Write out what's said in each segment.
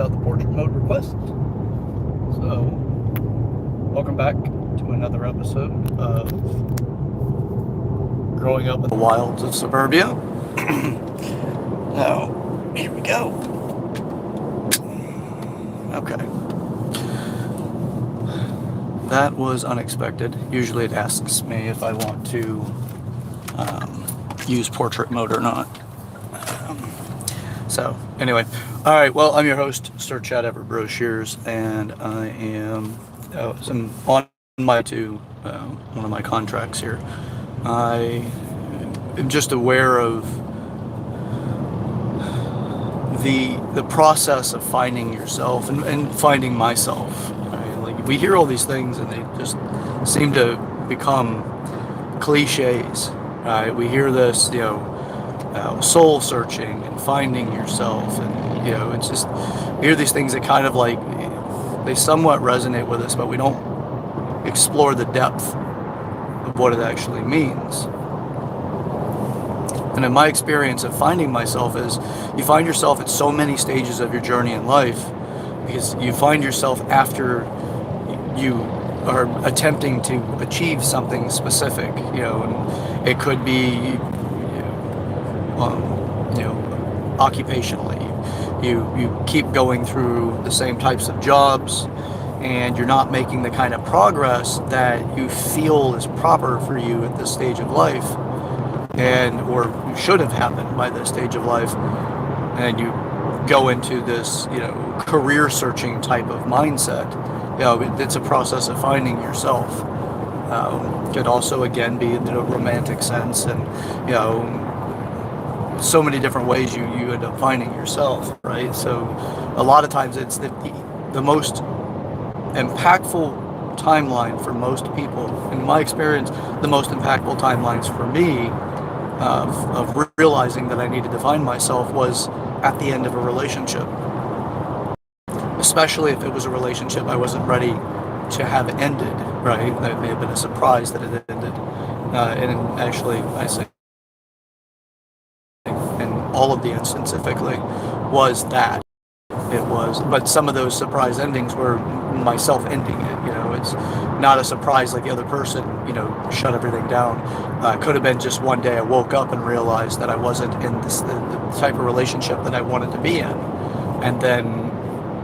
without the portrait mode request. So, welcome back to another episode of Growing Up in the Wilds of Suburbia. Now, here we go. Okay. That was unexpected. Usually it asks me if I want to use portrait mode or not. So, anyway. Alright, well, I'm your host, Sir Chad Everett Brochures, and I am on my to one of my contracts here. I am just aware of the process of finding yourself and finding myself. Right? Like, we hear all these things and they just seem to become cliches. Right? We hear this, soul searching and finding yourself, and it's just, we hear these things that kind of like, they somewhat resonate with us, but we don't explore the depth of what it actually means. And in my experience of finding myself is, you find yourself at so many stages of your journey in life, because you find yourself after you are attempting to achieve something specific, and it could be, occupationally. You keep going through the same types of jobs, and you're not making the kind of progress that you feel is proper for you at this stage of life, or should have happened by this stage of life, and you go into this, career searching type of mindset. It's a process of finding yourself. Could also, again, be in the romantic sense, and so many different ways you end up finding yourself, right? So a lot of times it's the most impactful timeline for most people. In my experience, the most impactful timelines for me of realizing that I needed to find myself was at the end of a relationship. Especially if it was a relationship I wasn't ready to have ended, right? That may have been a surprise that it ended. And actually, I say, in all of the instances specifically, was that. It was, but some of those surprise endings were myself ending it. It's not a surprise like the other person, shut everything down. Could have been just one day I woke up and realized that I wasn't in the type of relationship that I wanted to be in, and then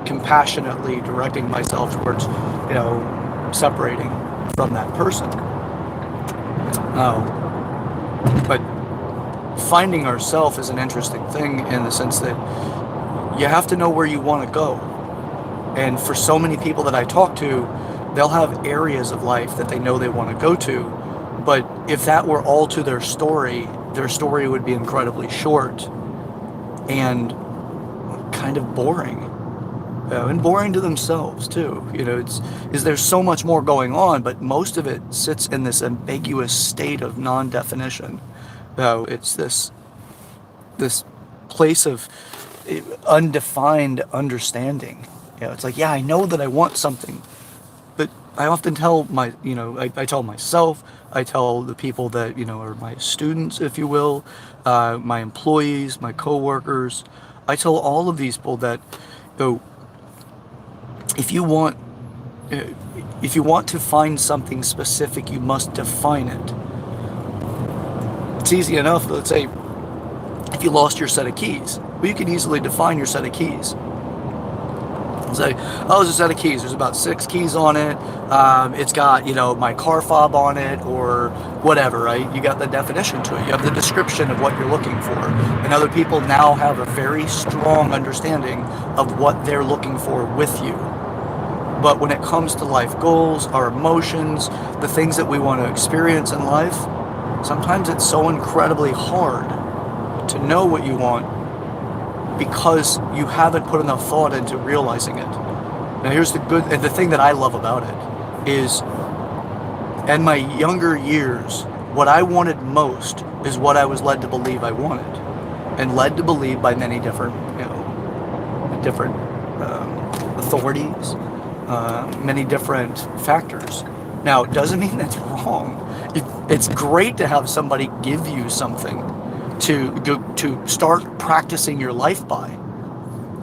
compassionately directing myself towards, separating from that person. But finding ourselves is an interesting thing in the sense that you have to know where you want to go. And for so many people that I talk to, they'll have areas of life that they know they want to go to, but if that were all to their story would be incredibly short and kind of boring. And boring to themselves too. There's so much more going on, but most of it sits in this ambiguous state of non-definition. It's this place of undefined understanding. It's like, yeah, I know that I want something, but I often tell I tell myself, I tell the people that, are my students, if you will, my employees, my coworkers, I tell all of these people that, if you want to find something specific, you must define it. It's easy enough. Let's say if you lost your set of keys, well, you can easily define your set of keys. Say, there's a set of keys. There's about 6 keys on it. It's got, my car fob on it or whatever, right? You got the definition to it. You have the description of what you're looking for. And other people now have a very strong understanding of what they're looking for with you. But when it comes to life goals, our emotions, the things that we want to experience in life, sometimes it's so incredibly hard to know what you want because you haven't put enough thought into realizing it. Now here's the thing that I love about it is, in my younger years, what I wanted most is what I was led to believe I wanted, and led to believe by many different, authorities, many different factors. Now, it doesn't mean that's wrong. It's great to have somebody give you something to start practicing your life by.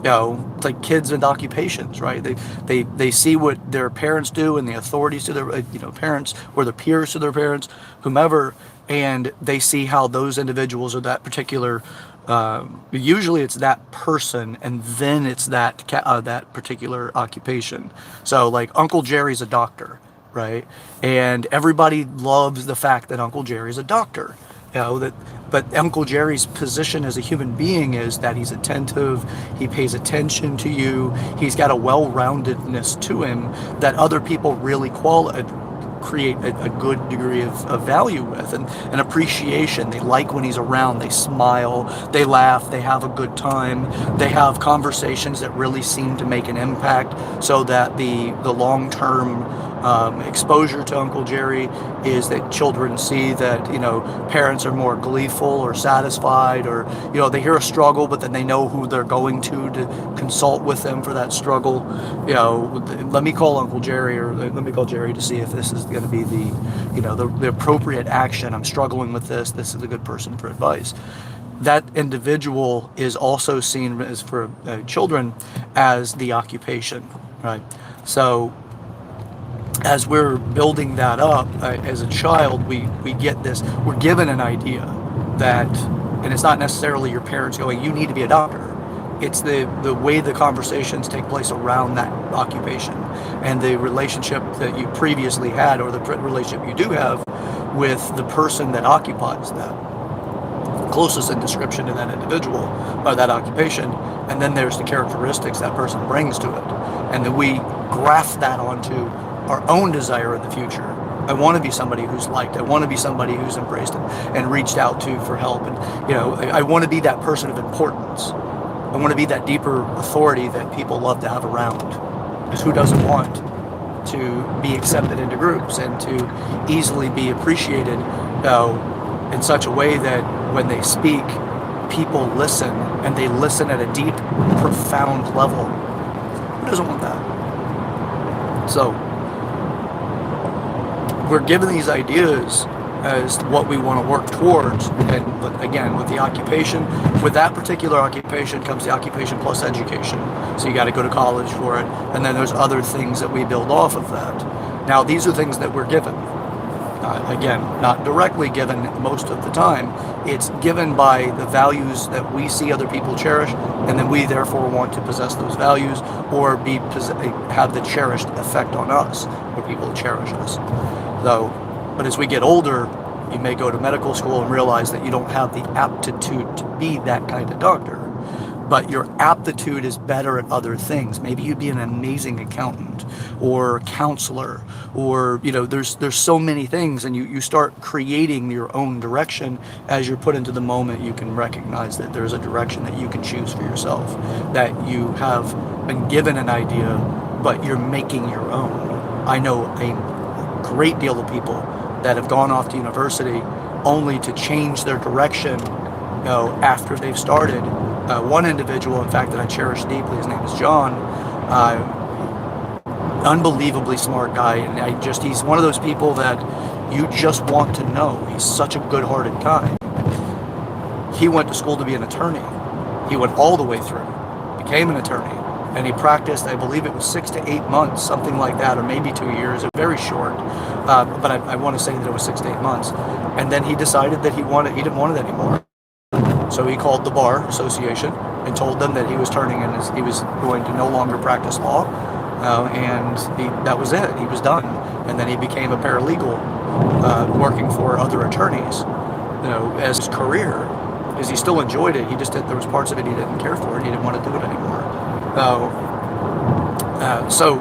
It's like kids and occupations, right? They see what their parents do and the authorities to their parents, or their peers to their parents, whomever, and they see how those individuals or that particular, usually it's that person, and then it's that particular occupation. So like Uncle Jerry's a doctor, right? And everybody loves the fact that Uncle Jerry's a doctor. That, but Uncle Jerry's position as a human being is that he's attentive, he pays attention to you, he's got a well-roundedness to him that other people really create a good degree of value with, and an appreciation. They like when he's around, they smile, they laugh, they have a good time, they have conversations that really seem to make an impact, so that the long-term exposure to Uncle Jerry is that children see that parents are more gleeful or satisfied, or they hear a struggle, but then they know who they're going to consult with them for that struggle. Let me call Uncle Jerry, or let me call Jerry to see if this is going to be the appropriate action. I'm struggling with this. This is a good person for advice. That individual is also seen as, for children, as the occupation, right? So as we're building that up, as a child, we get this, we're given an idea that, and it's not necessarily your parents going, you need to be a doctor. It's the way the conversations take place around that occupation, and the relationship that you previously had, or the relationship you do have with the person that occupies that, closest in description to that individual or that occupation. And then there's the characteristics that person brings to it, and then we graft that onto our own desire in the future. I want to be somebody who's liked. I want to be somebody who's embraced and reached out to for help. And I want to be that person of importance. I want to be that deeper authority that people love to have around. Because who doesn't want to be accepted into groups and to easily be appreciated in such a way that when they speak, people listen, and they listen at a deep, profound level. Who doesn't want that? So we're given these ideas as what we want to work towards, and again, with the occupation, with that particular occupation comes the occupation plus education. So you got to go to college for it, and then there's other things that we build off of that. Now, these are things that we're given. Again, not directly given most of the time. It's given by the values that we see other people cherish, and then we therefore want to possess those values, or have the cherished effect on us, where people cherish us. But as we get older, you may go to medical school and realize that you don't have the aptitude to be that kind of doctor. But your aptitude is better at other things. Maybe you'd be an amazing accountant or counselor, or there's so many things, and you start creating your own direction. As you're put into the moment, you can recognize that there's a direction that you can choose for yourself, that you have been given an idea, but you're making your own. I know a great deal of people that have gone off to university only to change their direction after they've started. One individual, in fact, that I cherish deeply, his name is John, unbelievably smart guy, and he's one of those people that you just want to know. He's such a good-hearted guy. He went to school to be an attorney. He went all the way through, became an attorney, and he practiced, I believe it was 6 to 8 months, something like that, or maybe 2 years, very short, but I want to say that it was 6 to 8 months. And then he decided that he didn't want it anymore. So he called the Bar Association and told them that he was he was going to no longer practice law, and that was it. He was done. And then he became a paralegal, working for other attorneys, as his career, because he still enjoyed it. He just there was parts of it he didn't care for, and he didn't want to do it anymore. So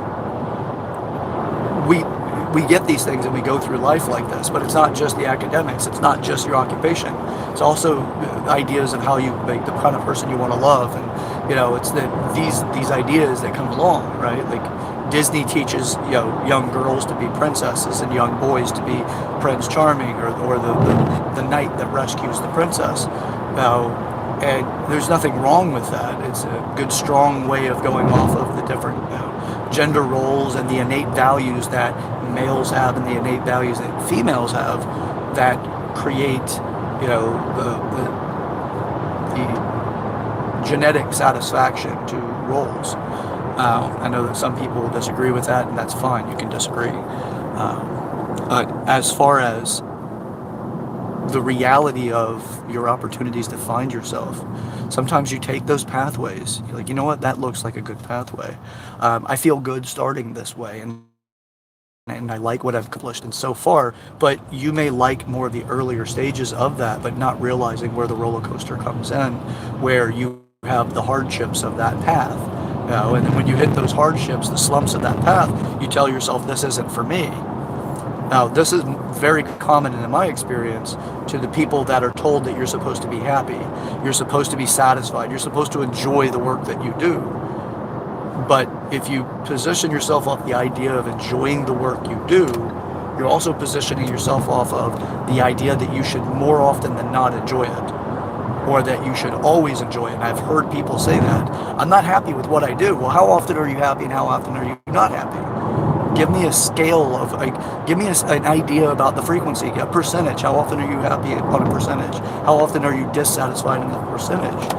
we get these things and we go through life like this, but it's not just the academics, it's not just your occupation, it's also ideas of how you make the kind of person you want to love. And it's that these ideas that come along, right? Like Disney teaches young girls to be princesses and young boys to be Prince Charming, or the knight that rescues the princess. And there's nothing wrong with that. It's a good, strong way of going off of the different gender roles and the innate values that males have and the innate values that females have, that create, the genetic satisfaction to roles. I know that some people will disagree with that, and that's fine. You can disagree. But as far as the reality of your opportunities to find yourself, sometimes you take those pathways. You're like, you know what, that looks like a good pathway. I feel good starting this way, and I like what I've accomplished and so far, but you may like more of the earlier stages of that, but not realizing where the roller coaster comes in, where you have the hardships of that path. And then when you hit those hardships, the slumps of that path, you tell yourself, this isn't for me. Now, this is very common in my experience to the people that are told that you're supposed to be happy, you're supposed to be satisfied, you're supposed to enjoy the work that you do. But if you position yourself off the idea of enjoying the work you do, you're also positioning yourself off of the idea that you should more often than not enjoy it, or that you should always enjoy it. And I've heard people say that. I'm not happy with what I do. Well, how often are you happy and how often are you not happy? Give me a scale of, give me an idea about the frequency, a percentage. How often are you happy on a percentage? How often are you dissatisfied in that percentage?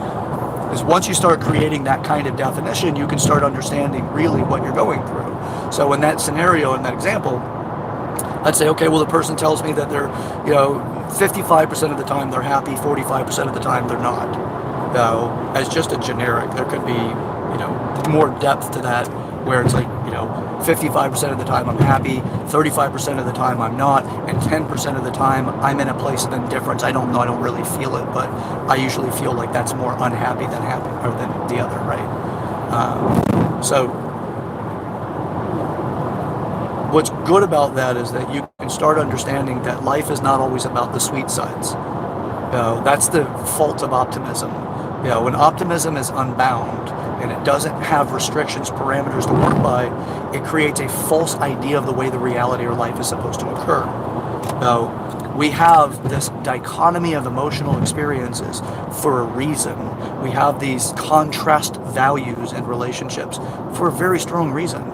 Because once you start creating that kind of definition, you can start understanding really what you're going through. So in that scenario, in that example, I'd say, okay, well, the person tells me that they're, 55% of the time they're happy, 45% of the time they're not. Now, as just a generic, there could be, more depth to that, where it's like, 55% of the time I'm happy, 35% of the time I'm not, and 10% of the time I'm in a place of indifference. I don't know, I don't really feel it, but I usually feel like that's more unhappy than happy, or than the other, right? So what's good about that is that you can start understanding that life is not always about the sweet sides. That's the fault of optimism. When optimism is unbound and it doesn't have restrictions, parameters to work by, it creates a false idea of the way the reality of life is supposed to occur. We have this dichotomy of emotional experiences for a reason. We have these contrast values in relationships for a very strong reason.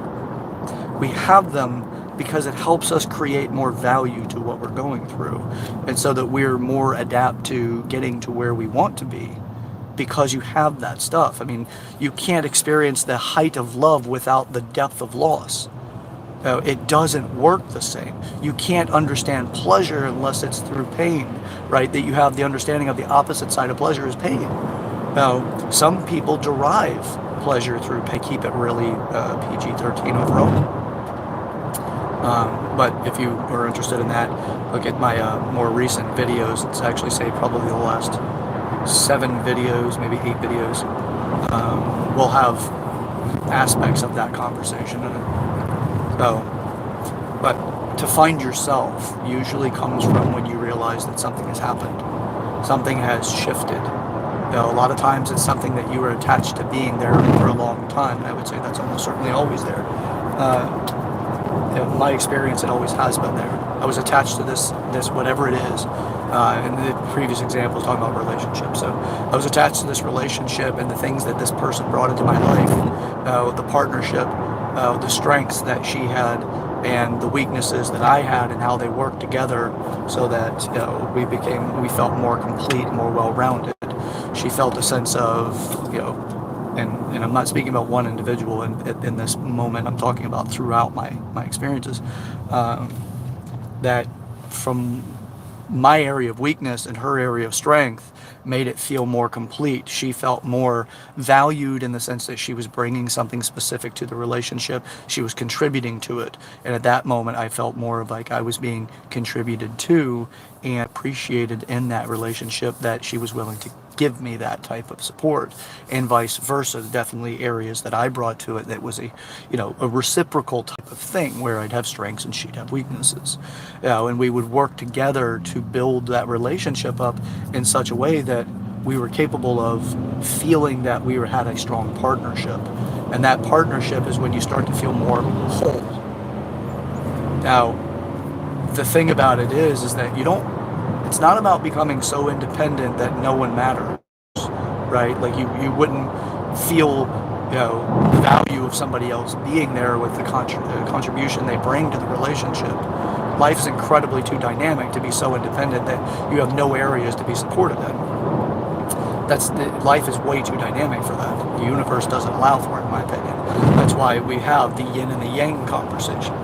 We have them because it helps us create more value to what we're going through, and so that we're more adept to getting to where we want to be. Because you have that stuff. I mean, you can't experience the height of love without the depth of loss. It doesn't work the same. You can't understand pleasure unless it's through pain, right? That you have the understanding of the opposite side of pleasure is pain. Now, some people derive pleasure through pain. Keep it really PG-13 overall. But if you are interested in that, look at my more recent videos. It's actually, say, probably the last 7 videos, maybe 8 videos, will have aspects of that conversation in it. So, but to find yourself usually comes from when you realize that something has happened. Something has shifted. A lot of times it's something that you were attached to being there for a long time, and I would say that's almost certainly always there. In my experience, it always has been there. I was attached to this whatever it is. In the previous example, talking about relationships. So I was attached to this relationship and the things that this person brought into my life, the partnership, the strengths that she had, and the weaknesses that I had, and how they worked together, so that we felt more complete, more well-rounded. She felt a sense of and I'm not speaking about one individual in this moment. I'm talking about throughout my experiences, that from my area of weakness and her area of strength made it feel more complete. She felt more valued in the sense that she was bringing something specific to the relationship. She was contributing to it. And at that moment, I felt more of like I was being contributed to and appreciated in that relationship, that she was willing to give me that type of support, and vice versa. Definitely areas that I brought to it that was a reciprocal type of thing, where I'd have strengths and she'd have weaknesses, and we would work together to build that relationship up in such a way that we were capable of feeling that we had a strong partnership. And that partnership is when you start to feel more whole. Now, the thing about it is that it's not about becoming so independent that no one matters, right? Like you wouldn't feel, the value of somebody else being there with the contribution they bring to the relationship. Life is incredibly too dynamic to be so independent that you have no areas to be supported in. life is way too dynamic for that. The universe doesn't allow for it, in my opinion. That's why we have the yin and the yang conversation.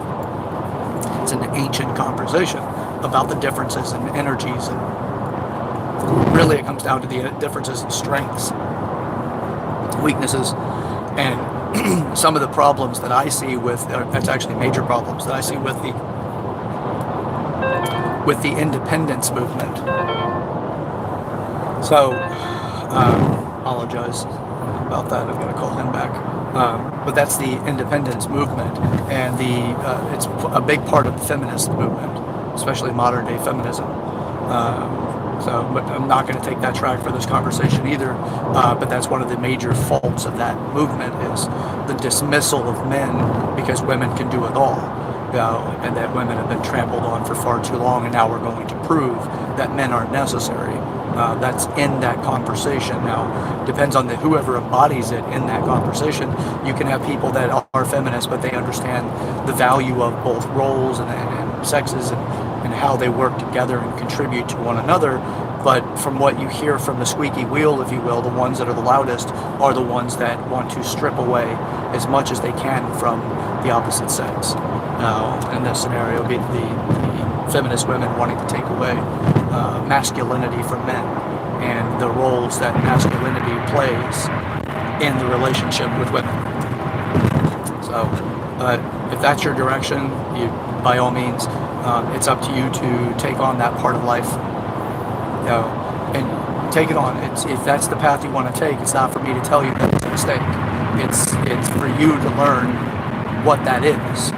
It's an ancient conversation about the differences in energies, and really it comes down to the differences in strengths, weaknesses, and some of the problems that I see with, it's actually major problems that I see with the independence movement. So, apologize about that. I'm going to call him back. But that's the independence movement, and it's a big part of the feminist movement, especially modern day feminism. But I'm not going to take that track for this conversation either. But that's one of the major faults of that movement, is the dismissal of men because women can do it all. And that women have been trampled on for far too long, and now we're going to prove that men aren't necessary. That's in that conversation. Now, depends on whoever embodies it in that conversation. You can have people that are feminists, but they understand the value of both roles and sexes and how they work together and contribute to one another. But from what you hear from the squeaky wheel, if you will, the ones that are the loudest are the ones that want to strip away as much as they can from the opposite sex. In this scenario, be the feminist women wanting to take away masculinity from men and the roles that masculinity plays in the relationship with women. So, if that's your direction, by all means, it's up to you to take on that part of life. And take it on. If that's the path you want to take, it's not for me to tell you that it's a mistake. It's for you to learn what that is.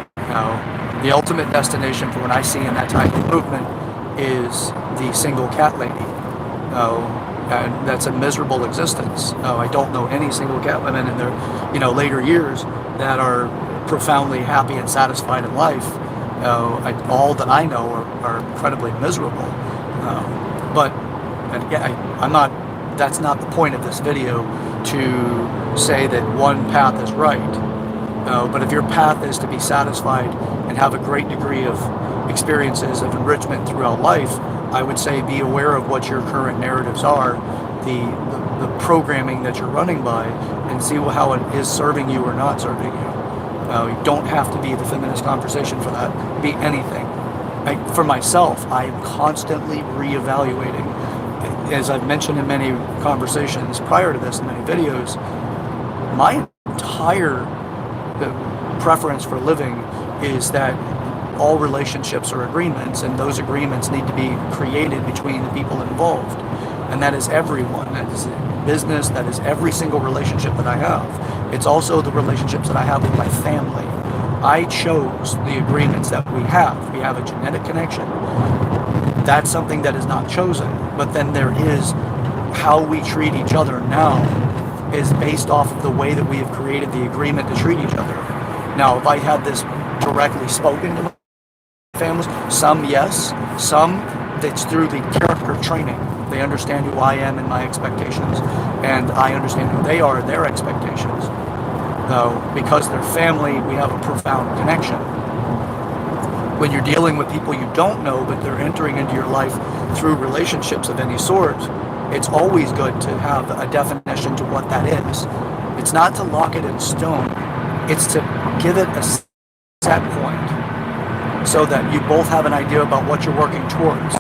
The ultimate destination for what I see in that type of movement is the single cat lady. And that's a miserable existence. I don't know any single cat women in their later years that are profoundly happy and satisfied in life. All that I know are incredibly miserable. But again, that's not the point of this video, to say that one path is right. But if your path is to be satisfied and have a great degree of experiences of enrichment throughout life, I would say be aware of what your current narratives are, the programming that you're running by, and see how it is serving you or not serving you. You don't have to be the feminist conversation for that. Be anything. For myself, I'm constantly reevaluating. As I've mentioned in many conversations prior to this, in many videos, my entire preference for living is that all relationships are agreements, and those agreements need to be created between the people involved. And that is everyone. That is business. That is every single relationship that I have. It's also the relationships that I have with my family. I chose the agreements that we have. We have a genetic connection. That's something that is not chosen. But then there is how we treat each other now is based off of the way that we have created the agreement to treat each other. Now, if I had this directly spoken to my families, some yes, some it's through the character training. They understand who I am and my expectations, and I understand who they are and their expectations. Because they're family, we have a profound connection. When you're dealing with people you don't know, but they're entering into your life through relationships of any sort, it's always good to have a definition to what that is. It's not to lock it in stone. It's to give it a set point so that you both have an idea about what you're working towards.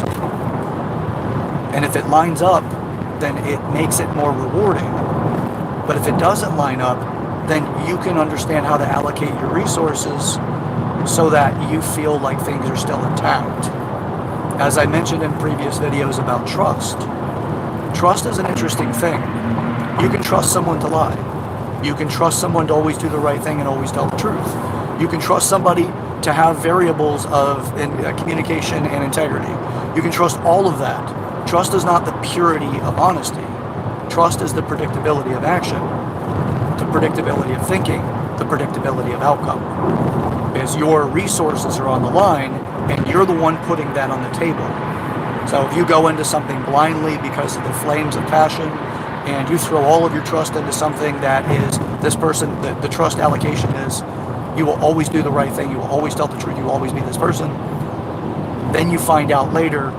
And if it lines up, then it makes it more rewarding. But if it doesn't line up, then you can understand how to allocate your resources so that you feel like things are still intact. As I mentioned in previous videos about trust, trust is an interesting thing. You can trust someone to lie. You can trust someone to always do the right thing and always tell the truth. You can trust somebody to have variables of communication and integrity. You can trust all of that. Trust is not the purity of honesty. Trust is the predictability of action, the predictability of thinking, the predictability of outcome. Because your resources are on the line and you're the one putting that on the table. So if you go into something blindly because of the flames of passion, and you throw all of your trust into something that is this person, the trust allocation is, you will always do the right thing, you will always tell the truth, you will always be this person, then you find out later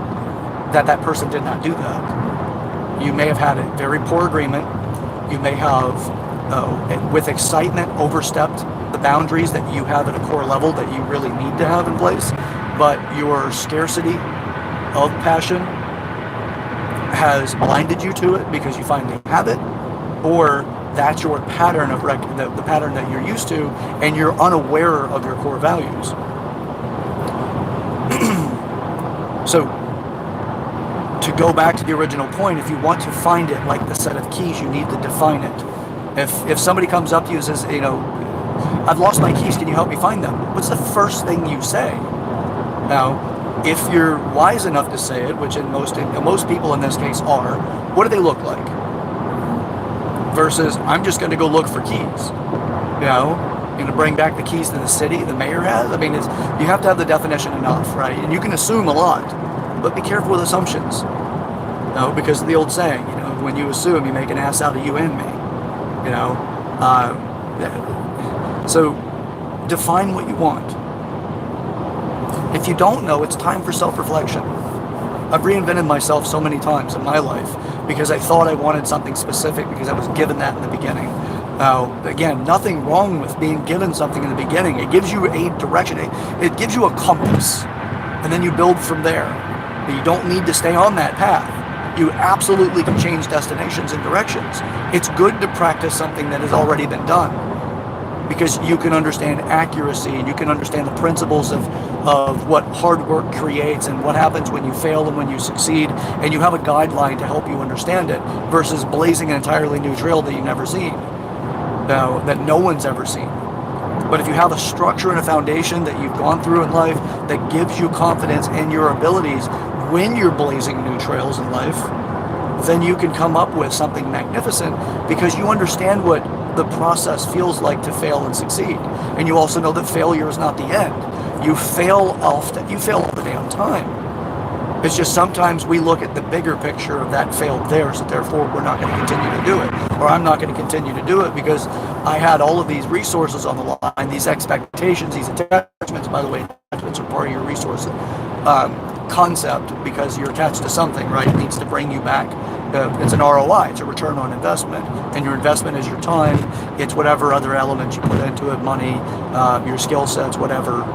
that that person did not do that. You may have had a very poor agreement. You may have, with excitement, overstepped the boundaries that you have at a core level that you really need to have in place. But your scarcity of passion has blinded you to it because you finally have it, or that's your pattern of the pattern that you're used to, and you're unaware of your core values. So, to go back to the original point, if you want to find it like the set of keys, you need to define it. If somebody comes up to you and says, I've lost my keys, can you help me find them? What's the first thing you say? Now, if you're wise enough to say it, which most people in this case are, what do they look like? Versus, I'm just going to go look for keys. Going to bring back the keys to the city the mayor has. I mean, you have to have the definition enough, right? And you can assume a lot, but be careful with assumptions. Because of the old saying, when you assume, you make an ass out of you and me. So define what you want. If you don't know, it's time for self-reflection. I've reinvented myself so many times in my life because I thought I wanted something specific because I was given that in the beginning. Now, again, nothing wrong with being given something in the beginning. It gives you a direction. It gives you a compass, and then you build from there. But you don't need to stay on that path. You absolutely can change destinations and directions. It's good to practice something that has already been done, because you can understand accuracy and you can understand the principles of what hard work creates and what happens when you fail and when you succeed, and you have a guideline to help you understand it, versus blazing an entirely new trail that you've never seen, that no one's ever seen. But if you have a structure and a foundation that you've gone through in life that gives you confidence in your abilities when you're blazing new trails in life, then you can come up with something magnificent because you understand what the process feels like to fail and succeed. And you also know that failure is not the end. You fail often. You fail all the damn time. It's just sometimes we look at the bigger picture of that failed there, so therefore we're not going to continue to do it. Or I'm not going to continue to do it because I had all of these resources on the line, these expectations, these attachments. By the way, attachments are part of your resource concept because you're attached to something, right? It needs to bring you back. It's an ROI, it's a return on investment, and your investment is your time. It's whatever other elements you put into it, money, your skill sets, whatever,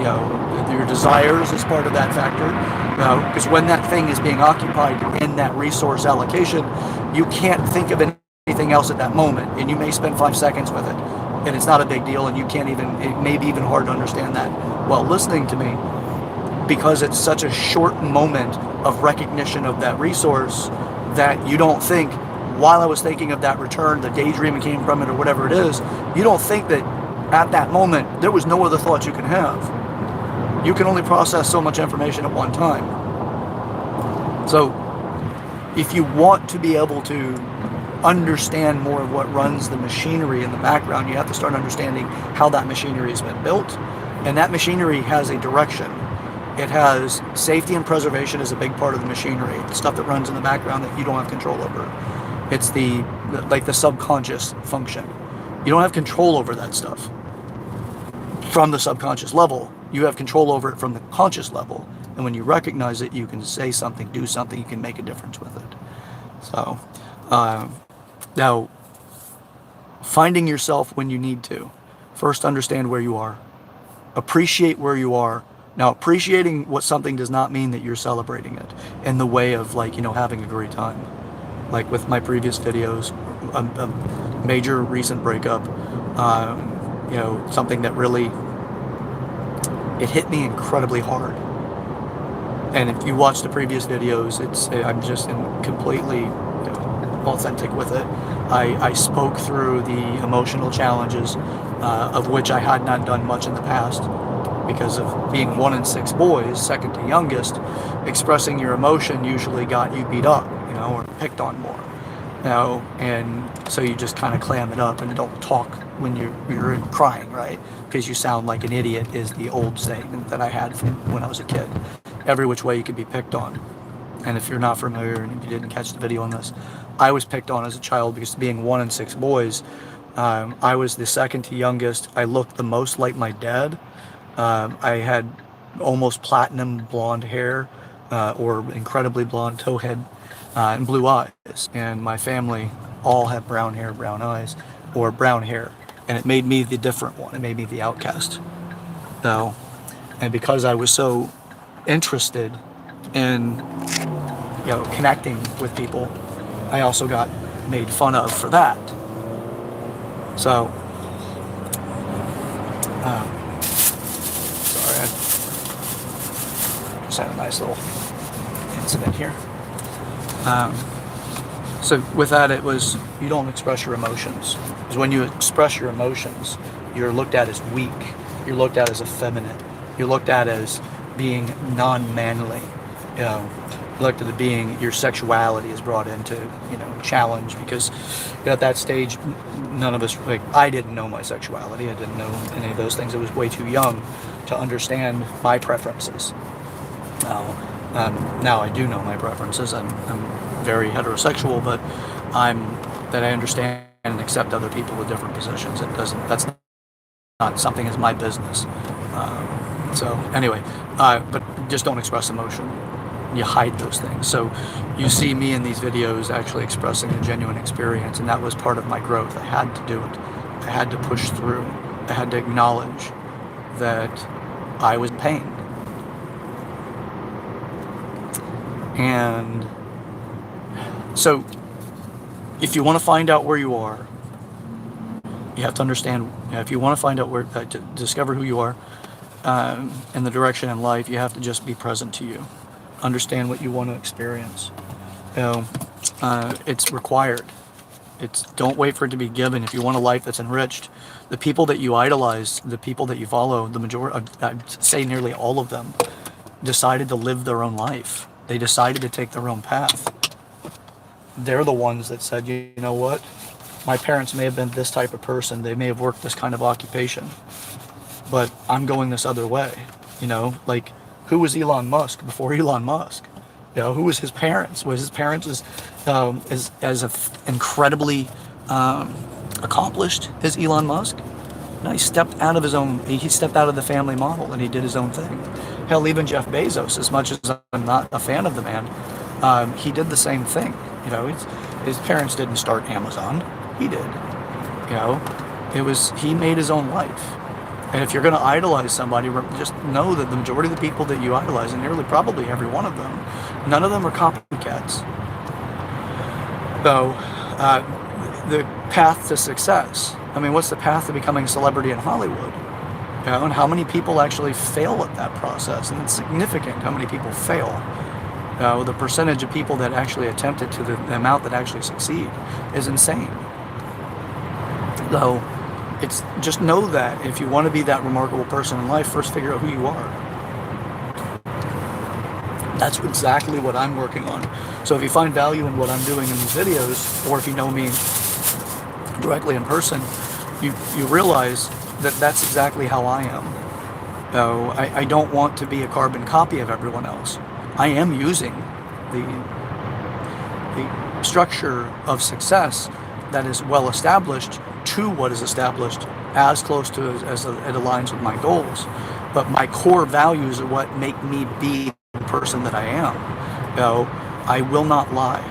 your desires is part of that factor. Because when that thing is being occupied in that resource allocation, you can't think of anything else at that moment, and you may spend 5 seconds with it, and it's not a big deal, and you can't even, it may be even hard to understand that while listening to me, because it's such a short moment of recognition of that resource that you don't think, while I was thinking of that return, the daydreaming came from it or whatever it is, you don't think that at that moment there was no other thoughts you can have. You can only process so much information at one time. So if you want to be able to understand more of what runs the machinery in the background, you have to start understanding how that machinery has been built. And that machinery has a direction. It has safety and preservation as a big part of the machinery, the stuff that runs in the background that you don't have control over. It's the subconscious function. You don't have control over that stuff from the subconscious level. You have control over it from the conscious level. And when you recognize it, you can say something, do something, you can make a difference with it. So, now, finding yourself when you need to. First, understand where you are. Appreciate where you are. Now, appreciating what something does not mean that you're celebrating it in the way of, having a great time. Like with my previous videos, a major recent breakup, something that really, it hit me incredibly hard. And if you watch the previous videos, I'm just completely authentic with it. I spoke through the emotional challenges of which I had not done much in the past. Because of being one in 6 boys, second to youngest, expressing your emotion usually got you beat up, or picked on more, and so you just kind of clam it up and don't talk when you're crying, right? Because you sound like an idiot is the old saying that I had from when I was a kid. Every which way you could be picked on. And if you're not familiar and if you didn't catch the video on this, I was picked on as a child because being one in 6 boys, I was the second to youngest. I looked the most like my dad. I had almost platinum blonde hair, or incredibly blonde towhead and blue eyes. And my family all had brown hair, brown eyes, or brown hair. And it made me the different one. It made me the outcast. So, and because I was so interested in, connecting with people, I also got made fun of for that. So, sorry, I just had a nice little incident here. So with that, it was, you don't express your emotions. Because when you express your emotions, you're looked at as weak. You're looked at as effeminate. You're looked at as being non-manly. You're looked at as being, your sexuality is brought into, challenge, because at that stage, none of us, I didn't know my sexuality. I didn't know any of those things. I was way too young to understand my preferences. Now I do know my preferences. I'm very heterosexual, but I understand and accept other people with different positions. That's not something that's my business. So anyway, but just don't express emotion. You hide those things. So you see me in these videos actually expressing a genuine experience, and that was part of my growth. I had to do it. I had to push through. I had to acknowledge that I was in pain. And so if you want to find out where you are, you have to understand, if you want to find out where, to discover who you are, and the direction in life, you have to just be present to you. Understand what you want to experience. It's required. Don't wait for it to be given. If you want a life that's enriched, the people that you idolize, the people that you follow, the majority, I'd say nearly all of them, decided to live their own life. They decided to take their own path. They're the ones that said, you know what? My parents may have been this type of person. They may have worked this kind of occupation, but I'm going this other way. Like, who was Elon Musk before Elon Musk? Who was his parents? Was his parents as incredibly accomplished as Elon Musk? No, he stepped out of the family model, and he did his own thing. Hell, even Jeff Bezos, as much as I'm not a fan of the man, he did the same thing. His parents didn't start Amazon. He did. He made his own life. And if you're going to idolize somebody, just know that the majority of the people that you idolize, and nearly probably every one of them, none of them are copycats. So, the path to success. I mean, what's the path to becoming a celebrity in Hollywood? And how many people actually fail at that process? And it's significant how many people fail. The percentage of people that actually attempt it to the amount that actually succeed is insane. So, just know that if you want to be that remarkable person in life, first figure out who you are. That's exactly what I'm working on. So if you find value in what I'm doing in these videos, or if you know me directly in person, you realize that that's exactly how I am. I don't want to be a carbon copy of everyone else. I am using the structure of success that is well established to what is established as close to as it aligns with my goals. But my core values are what make me be the person that I am. I will not lie.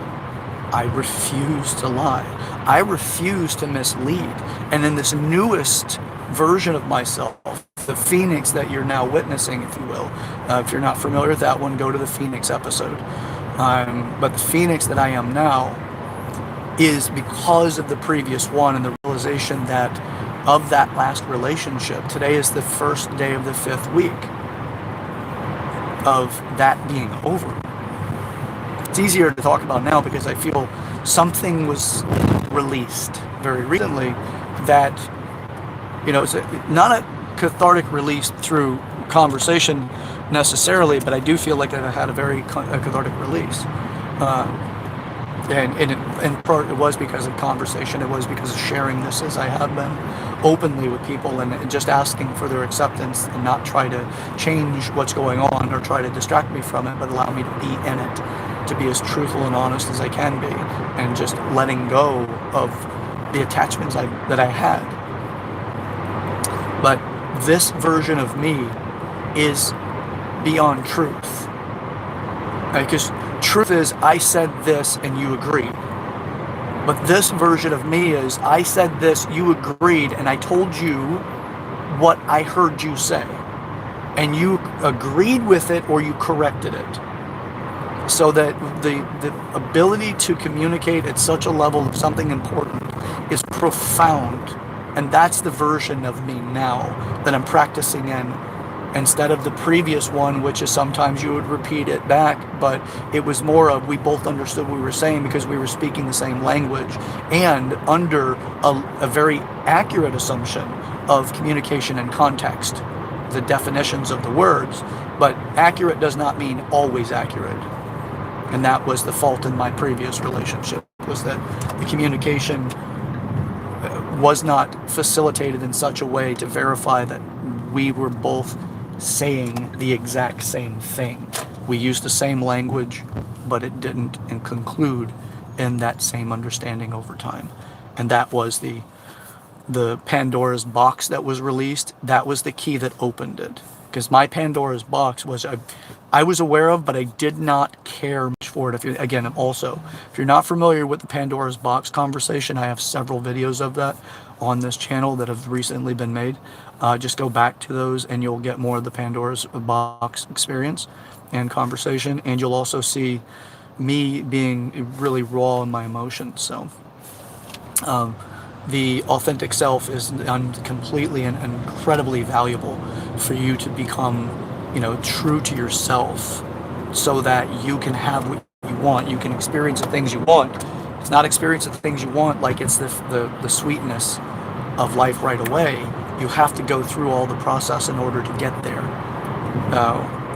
I refuse to lie. I refuse to mislead. And in this newest version of myself, the Phoenix that you're now witnessing, if you will, if you're not familiar with that one, go to the Phoenix episode. But the Phoenix that I am now is because of the previous one, and the realization that of that last relationship. Today is the first day of the 5th week of that being over. It's easier to talk about now because I feel something was released very recently that, it's not a cathartic release through conversation necessarily, but I do feel like I had a very cathartic release. And in part, it was because of conversation. It was because of sharing this as I have been openly with people, and just asking for their acceptance and not try to change what's going on or try to distract me from it, but allow me to be in it, to be as truthful and honest as I can be, and just letting go of the attachments that I had. But this version of me is beyond truth. Because truth is, I said this and you agreed. But this version of me is, I said this, you agreed, and I told you what I heard you say. And you agreed with it or you corrected it. So that the ability to communicate at such a level of something important is profound. And that's the version of me now that I'm practicing in, instead of the previous one, which is sometimes you would repeat it back, but it was more of we both understood what we were saying because we were speaking the same language and under a very accurate assumption of communication and context, the definitions of the words. But accurate does not mean always accurate. And that was the fault in my previous relationship, was that the communication was not facilitated in such a way to verify that we were both saying the exact same thing. We used the same language, but it didn't conclude in that same understanding over time. And that was the Pandora's box that was released. That was the key that opened it. Because my Pandora's box was, I was aware of, but I did not care much for it. If you're not familiar with the Pandora's box conversation, I have several videos of that on this channel that have recently been made. Just go back to those and you'll get more of the Pandora's box experience and conversation. And you'll also see me being really raw in my emotions. So the authentic self is completely and incredibly valuable for you to become, true to yourself, so that you can have what you want. You can experience the things you want. It's not experience the things you want like it's the sweetness of life right away. You have to go through all the process in order to get there,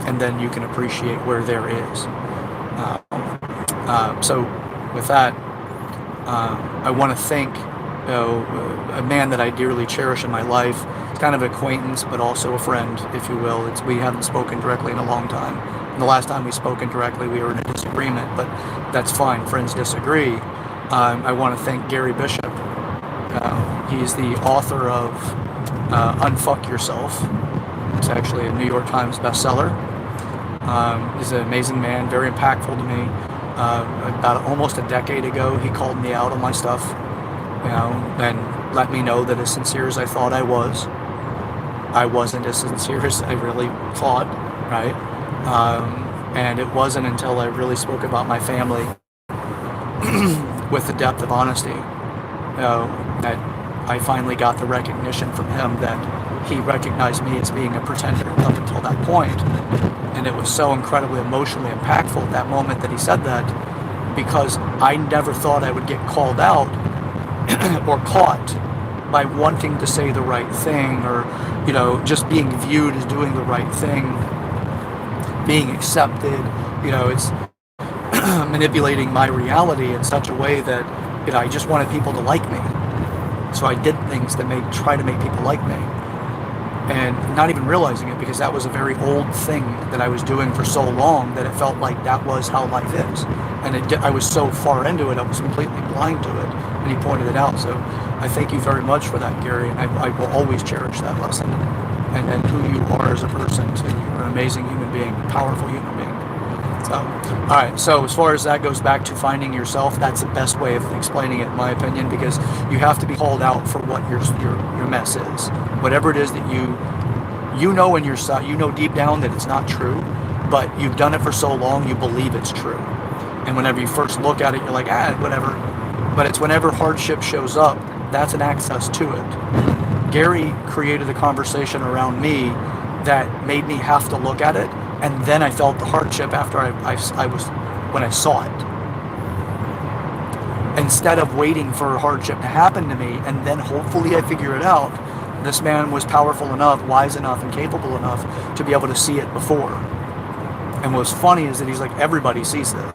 and then you can appreciate where there is. So with that, I want to thank a man that I dearly cherish in my life. It's kind of an acquaintance, but also a friend, if you will. We haven't spoken directly in a long time. And the last time we spoken directly, we were in a disagreement, but that's fine. Friends disagree. I want to thank Gary Bishop. He's the author of Unfuck Yourself. It's actually a New York Times bestseller. He's an amazing man, very impactful to me. About almost a decade ago, he called me out on my stuff, and let me know that as sincere as I thought I wasn't as sincere as I really thought, right? And it wasn't until I really spoke about my family with the depth of honesty that I finally got the recognition from him that he recognized me as being a pretender up until that point. And it was so incredibly emotionally impactful at that moment that he said that, because I never thought I would get called out or caught by wanting to say the right thing, or just being viewed as doing the right thing, being accepted. It's manipulating my reality in such a way that I just wanted people to like me, so I did things to try to make people like me, and not even realizing it, because that was a very old thing that I was doing for so long that it felt like that was how life is. And I was so far into it, I was completely blind to it, and he pointed it out. So I thank you very much for that, Gary, and I will always cherish that lesson and who you are as a person too. You're an amazing human being, a powerful human being. So, all right, so as far as that goes back to finding yourself, that's the best way of explaining it, in my opinion, because you have to be called out for what your mess is. Whatever it is that you know in your side, deep down that it's not true, but you've done it for so long, you believe it's true. And whenever you first look at it, you're like, whatever. But it's whenever hardship shows up, that's an access to it. Gary created a conversation around me that made me have to look at it, and then I felt the hardship after when I saw it. Instead of waiting for hardship to happen to me, and then hopefully I figure it out, this man was powerful enough, wise enough, and capable enough to be able to see it before. And what's funny is that he's like, everybody sees this.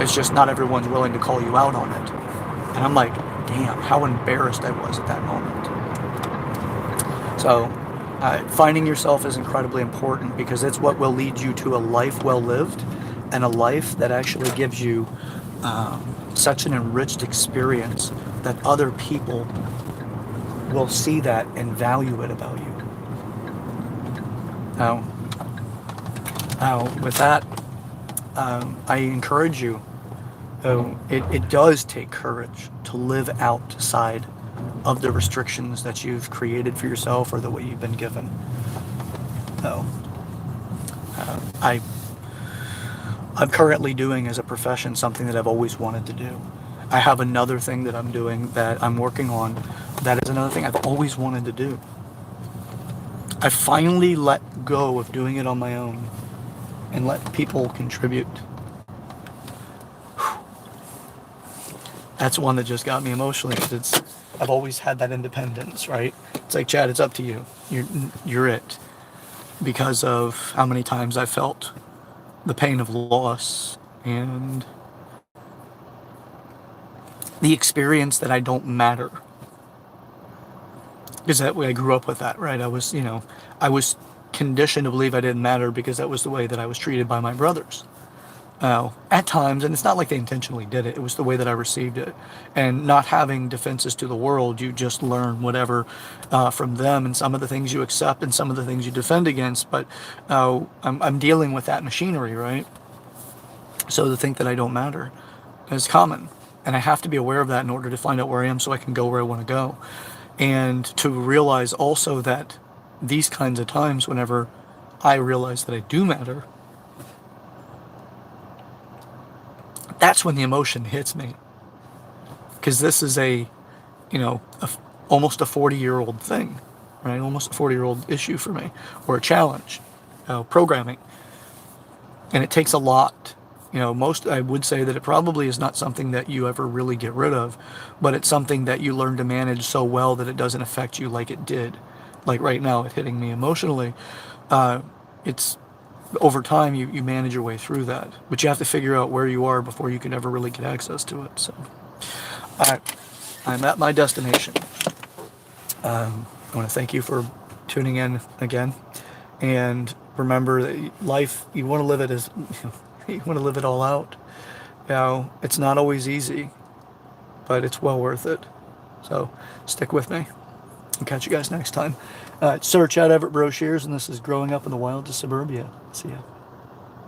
It's just not everyone's willing to call you out on it. And I'm like, damn, how embarrassed I was at that moment. So finding yourself is incredibly important, because it's what will lead you to a life well lived, and a life that actually gives you such an enriched experience that other people will see that and value it about you. Now, with that, I encourage you. It does take courage to live outside of the restrictions that you've created for yourself or the way you've been given. So, I I'm currently doing as a profession something that I've always wanted to do. I have another thing that I'm doing that I'm working on that is another thing I've always wanted to do. I finally let go of doing it on my own and let people contribute. That's one that just got me emotionally because I've always had that independence, right? It's like, Chad, it's up to you. You're it. Because of how many times I felt the pain of loss and the experience that I don't matter. Because that way I grew up with that, right? I was conditioned to believe I didn't matter because that was the way that I was treated by my brothers. At times, and it's not like they intentionally did it, it was the way that I received it. And not having defenses to the world, you just learn whatever from them, and some of the things you accept and some of the things you defend against. But I'm dealing with that machinery, right? So to think that I don't matter is common. And I have to be aware of that in order to find out where I am so I can go where I want to go. And to realize also that these kinds of times, whenever I realize that I do matter, that's when the emotion hits me. Because this is almost a 40-year-old thing, right? Almost a 40-year-old issue for me, or a challenge, programming. And it takes a lot. I would say that it probably is not something that you ever really get rid of, but it's something that you learn to manage so well that it doesn't affect you like it did. Like right now, it hitting me emotionally. It's over time you manage your way through that, but you have to figure out where you are before you can ever really get access to it. So, I'm at my destination. I want to thank you for tuning in again, and remember that life, you want to live it as you want to live it all out. It's not always easy, but it's well worth it. So stick with me. I'll catch you guys next time. Sir Chad Everett Broshears, and this is Growing Up in the Wilds of Suburbia. See ya.